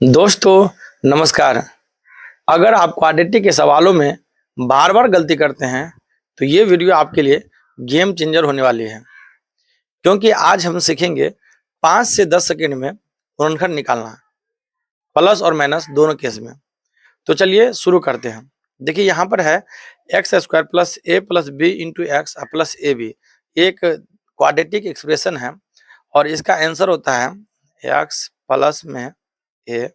दोस्तों नमस्कार। अगर आप क्वाड्रेटिक के सवालों में बार बार गलती करते हैं तो ये वीडियो आपके लिए गेम चेंजर होने वाली है, क्योंकि आज हम सीखेंगे 5 से 10 सेकंड में गुणनखंड निकालना, प्लस और माइनस दोनों केस में। तो चलिए शुरू करते हैं। देखिए यहाँ पर है x square plus b into x plus a b, एक क्वाड्रेटिक एक्सप्रेशन है और इसका आंसर होता है एक्स प्लस में ए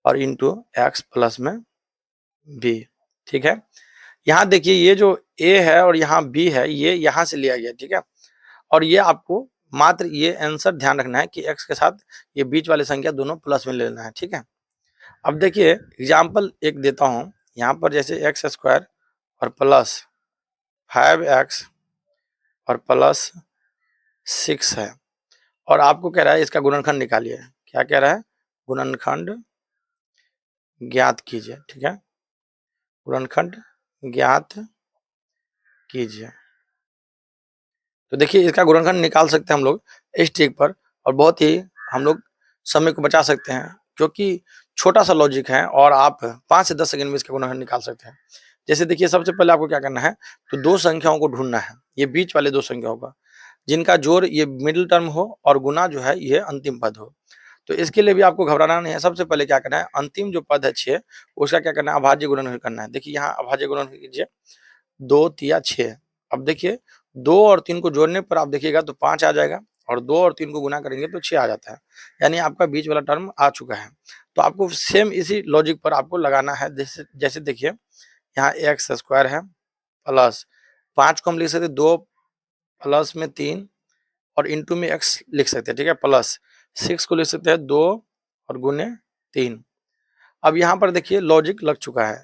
और इंटू एक्स प्लस में बी। ठीक है, यहाँ देखिए ये जो ए है और यहाँ बी है ये यहाँ से लिया गया। ठीक है, और ये आपको मात्र ये आंसर ध्यान रखना है कि एक्स के साथ ये बीच वाली संख्या दोनों प्लस में लेना है। ठीक है, अब देखिए एग्जाम्पल एक देता हूँ। यहाँ पर जैसे एक्स स्क्वायर और प्लस 5x और प्लस 6 है और आपको कह रहा है इसका गुणनखंड निकालिए। क्या कह रहा है? गुणनखंड ज्ञात कीजिए। ठीक है, गुणनखंड ज्ञात कीजिए। तो देखिए इसका गुणनखंड निकाल सकते हैं हम लोग इस ट्रिक पर और बहुत ही हम लोग समय को बचा सकते हैं, क्योंकि छोटा सा लॉजिक है और आप 5 से 10 सेकंड में इसका गुणनखंड निकाल सकते हैं। जैसे देखिए सबसे पहले आपको क्या करना है, तो दो संख्याओं को ढूंढना है। ये बीच वाले दो संख्याओं का जिनका जोड़ ये मिडिल टर्म हो और गुना जो है ये अंतिम पद हो। तो इसके लिए भी आपको घबराना नहीं है। सबसे पहले क्या करना है, अंतिम जो पद है 6 उसका क्या करना है, अभाज्य गुणनखंड करना है। देखिए यहाँ अभाज्य गुणनखंड कीजिए, 2 तिया 6। अब देखिए 2 और 3 को जोड़ने पर आप देखिएगा तो 5 आ जाएगा और 2 और 3 को गुना करेंगे तो 6 आ जाता है, यानी आपका बीच वाला टर्म आ चुका है। तो आपको सेम इसी लॉजिक पर आपको लगाना है। जैसे जैसे देखिए यहाँ एक्स स्क्वायर है प्लस 5 को हम लिख सकते 2 प्लस में 3 और इंटू में एक्स लिख सकते हैं। ठीक है, प्लस 6 को लिख सकते हैं 2 और गुने 3। अब यहाँ पर देखिए लॉजिक लग चुका है।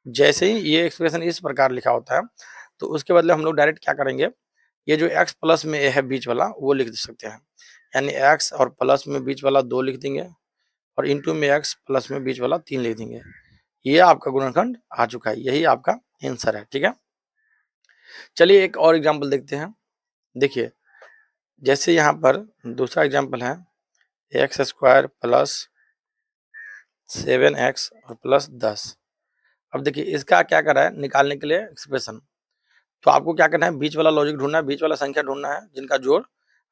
जैसे ही ये एक्सप्रेशन इस प्रकार लिखा होता है तो उसके बदले हम लोग डायरेक्ट क्या करेंगे, ये जो x प्लस में ए है बीच वाला वो लिख सकते हैं, यानी x और प्लस में बीच वाला 2 लिख देंगे और इंटू में x प्लस में बीच वाला 3 लिख देंगे। ये आपका गुणनखंड आ चुका है, यही आपका आंसर है। ठीक है, चलिए एक और एग्जाम्पल देखते हैं। देखिए जैसे यहाँ पर दूसरा एग्जाम्पल है एक्स स्क्वायर प्लस 7x और प्लस 10। अब देखिए इसका क्या कर रहा है, निकालने के लिए एक्सप्रेशन। तो आपको क्या करना है, बीच वाला लॉजिक ढूंढना है, बीच वाला संख्या ढूंढना है जिनका जोड़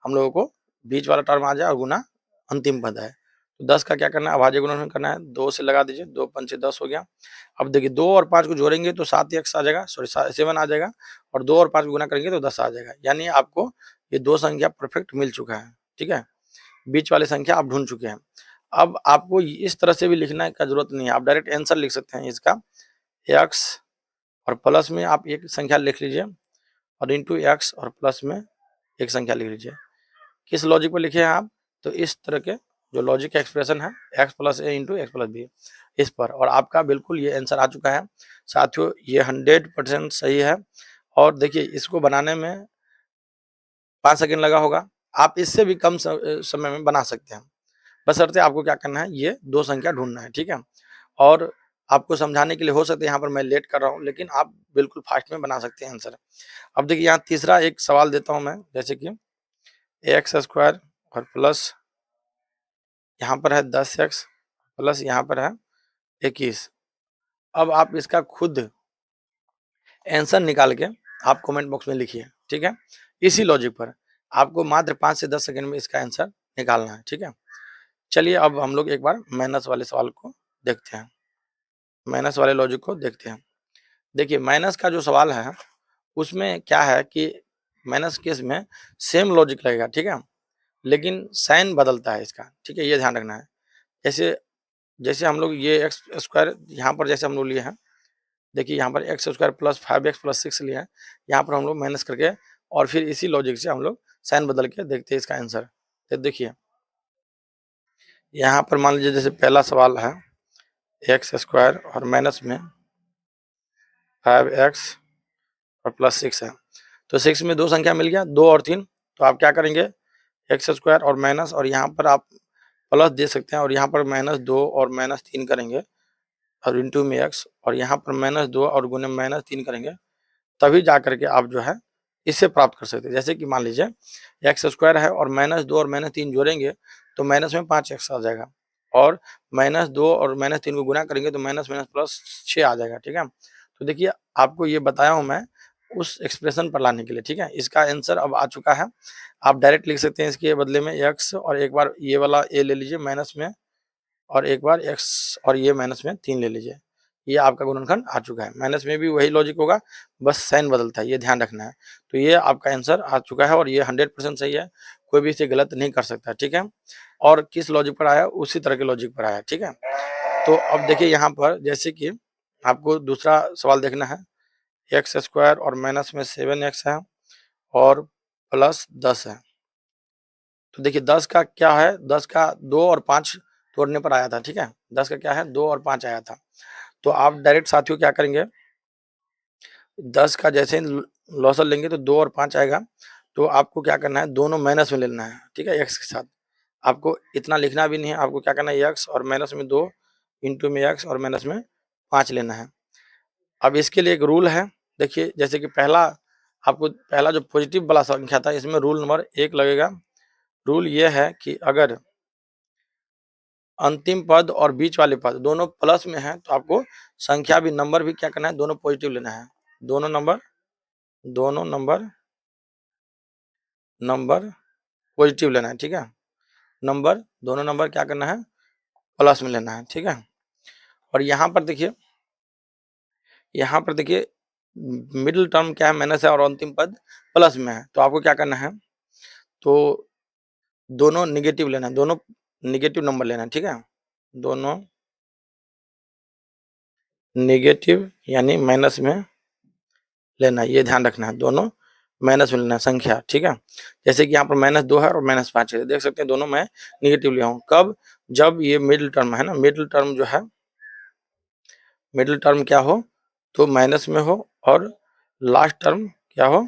हम लोगों को बीच वाला टर्म आ जाए और गुना अंतिम पद है। तो 10 का क्या करना है, अभाज्य गुणनखंड करना है। 2 से लगा दीजिए, 2 पंचे 10 हो गया। अब देखिए 2 और 5 को जोड़ेंगे तो 7x आ जाएगा, सॉरी 7 आ जाएगा और 2 और 5 को गुना करेंगे तो 10 आ जाएगा, यानी आपको ये दो संख्या परफेक्ट मिल चुका है। ठीक है, बीच वाली संख्या आप ढूंढ चुके हैं। अब आपको इस तरह से भी लिखने का जरूरत नहीं है, आप डायरेक्ट आंसर लिख सकते हैं इसका। एक्स और प्लस में आप एक संख्या लिख लीजिए और इंटू एक्स और प्लस में एक संख्या लिख लीजिए। किस लॉजिक पर लिखे हैं आप, तो इस तरह के जो लॉजिक एक्सप्रेशन है एक्स प्लस ए इंटू एक्स प्लस बी, इस पर, और आपका बिल्कुल ये आंसर आ चुका है। साथियों ये 100% सही है और देखिए इसको बनाने में 5 सेकंड लगा होगा, आप इससे भी कम समय में बना सकते हैं। बशर्ते आपको क्या करना है, ये दो संख्या ढूंढना है। ठीक है, और आपको समझाने के लिए हो सकता है यहाँ पर मैं लेट कर रहा हूँ, लेकिन आप बिल्कुल फास्ट में बना सकते हैं आंसर। अब देखिए यहाँ तीसरा एक सवाल देता हूँ मैं, जैसे कि एक्स स्क्वायर और प्लस यहाँ पर है 10x प्लस यहाँ पर है 21। अब आप इसका खुद आंसर निकाल के आप कमेंट बॉक्स में लिखिए। ठीक है, इसी लॉजिक पर आपको मात्र 5 से 10 सेकंड में इसका आंसर निकालना है। ठीक है, चलिए अब हम लोग एक बार माइनस वाले सवाल को देखते हैं, माइनस वाले लॉजिक को देखते हैं। देखिए माइनस का जो सवाल है उसमें क्या है कि माइनस केस में सेम लॉजिक लगेगा। ठीक है, लेकिन साइन बदलता है इसका। ठीक है, ये ध्यान रखना है। जैसे जैसे हम लोग ये एक्स स्क्वायर यहाँ पर जैसे हम लोग लिए हैं, देखिए यहाँ पर x square plus 5x plus 6 लिया है, यहाँ पर हम लोग माइनस करके और फिर इसी लॉजिक से हम लोग साइन बदल के देखते हैं इसका आंसर। तो देखिए यहाँ पर मान लीजिए जैसे पहला सवाल है एक्स स्क्वायर और माइनस में 5x और प्लस 6 है, तो 6 में दो संख्या मिल गया, 2 और 3। तो आप क्या करेंगे, एक्स स्क्वायर और माइनस और यहाँ पर आप प्लस दे सकते हैं और यहाँ पर -2 और -3 करेंगे और इंटू में एक्स और यहाँ पर -2 और गुने -3 करेंगे, तभी जा करके आप जो है इससे प्राप्त कर सकते हैं। जैसे कि मान लीजिए एक्स स्क्वायर है और -2 और -3 जोड़ेंगे तो माइनस में 5x आ जाएगा और -2 और -3 को गुना करेंगे तो माइनस माइनस प्लस 6 आ जाएगा, ठीक है। तो देखिए आपको ये बताया हूँ मैं उस एक्सप्रेशन पर लाने के लिए, ठीक है। इसका आंसर अब आ चुका है। आप डायरेक्ट लिख सकते हैं इसके बदले में x और एक बार ये वाला a ले लीजिए माइनस में और एक बार x और ये माइनस में 3 ले लीजिए। ये आपका गुणनखंड आ चुका है। माइनस में भी वही लॉजिक होगा, बस साइन बदलता है, ये ध्यान रखना है। तो ये आपका आंसर आ चुका है और ये 100% सही है, कोई भी इसे गलत नहीं कर सकता, ठीक है। और किस लॉजिक पर आया उसी तरह के लॉजिक पर आया, ठीक है। तो अब देखिए यहाँ पर जैसे कि आपको दूसरा सवाल देखना है, एक्स स्क्वायर और माइनस में 7x है और प्लस 10 है। तो देखिए 10 का क्या है, 10 का 2 और 5 तोड़ने पर आया था, ठीक है। 10 का क्या है, 2 और 5 आया था। तो आप डायरेक्ट साथियों क्या करेंगे, 10 का जैसे ही लॉसर लेंगे तो 2 और 5 आएगा। तो आपको क्या करना है, दोनों माइनस में लेना है, ठीक है, एक्स के साथ। आपको इतना लिखना भी नहीं है, आपको क्या करना है, एक्स और माइनस में 2 इंटू में एक्स और माइनस में 5 लेना है। अब इसके लिए एक रूल है, देखिए जैसे कि पहला जो पॉजिटिव वाला संख्या था इसमें रूल नंबर 1 लगेगा। रूल ये है कि अगर अंतिम पद और बीच वाले पद दोनों प्लस में हैं तो आपको संख्या भी नंबर भी क्या करना है, दोनों पॉजिटिव लेना है। दोनों नंबर पॉजिटिव लेना है, ठीक है। दोनों नंबर क्या करना है, प्लस में लेना है, ठीक है। और यहाँ पर देखिए मिडिल टर्म क्या है, माइनस है और अंतिम पद प्लस में है। तो आपको क्या करना है, तो दोनों निगेटिव लेना है, दोनों निगेटिव नंबर लेना है, ठीक है। दोनों निगेटिव यानी माइनस में लेना है, ये ध्यान रखना है, दोनों माइनस में लेना है संख्या, ठीक है। जैसे कि यहाँ पर -2 है और -5 है, देख सकते हैं दोनों मैं निगेटिव लिया हूँ। कब, जब ये मिडिल टर्म है ना, मिडिल टर्म जो है, मिडिल टर्म क्या हो, तो माइनस में हो और लास्ट टर्म क्या हो,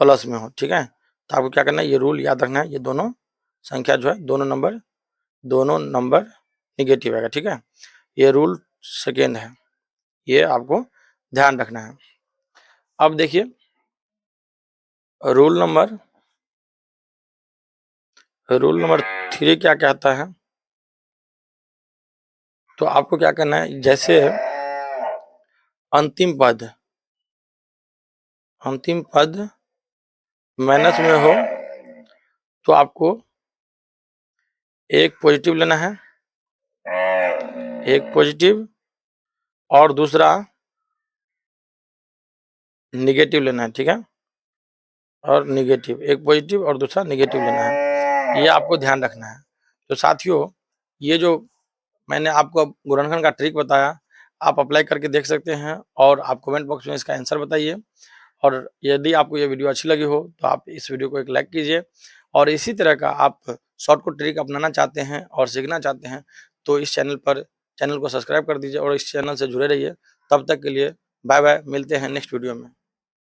प्लस में हो, ठीक है। तो आपको क्या करना है, ये रूल याद रखना है, ये दोनों संख्या जो है दोनों नंबर निगेटिव आएगा, ठीक है। ये रूल सेकेंड है, ये आपको ध्यान रखना है। अब देखिए रूल नंबर 3 क्या कहता है, तो आपको क्या करना है, जैसे अंतिम पद माइनस में हो तो आपको एक पॉजिटिव लेना है, एक पॉजिटिव और दूसरा निगेटिव लेना है, ठीक है। और निगेटिव, एक पॉजिटिव और दूसरा निगेटिव लेना है, ये आपको ध्यान रखना है। तो साथियों ये जो मैंने आपको गुणनखंड का ट्रिक बताया, आप अप्लाई करके देख सकते हैं और आप कमेंट बॉक्स में इसका आंसर बताइए। और यदि आपको ये वीडियो अच्छी लगी हो तो आप इस वीडियो को एक लाइक कीजिए और इसी तरह का आप शॉर्टकट ट्रिक अपनाना चाहते हैं और सीखना चाहते हैं तो इस चैनल को सब्सक्राइब कर दीजिए और इस चैनल से जुड़े रहिए। तब तक के लिए बाय बाय, मिलते हैं नेक्स्ट वीडियो में।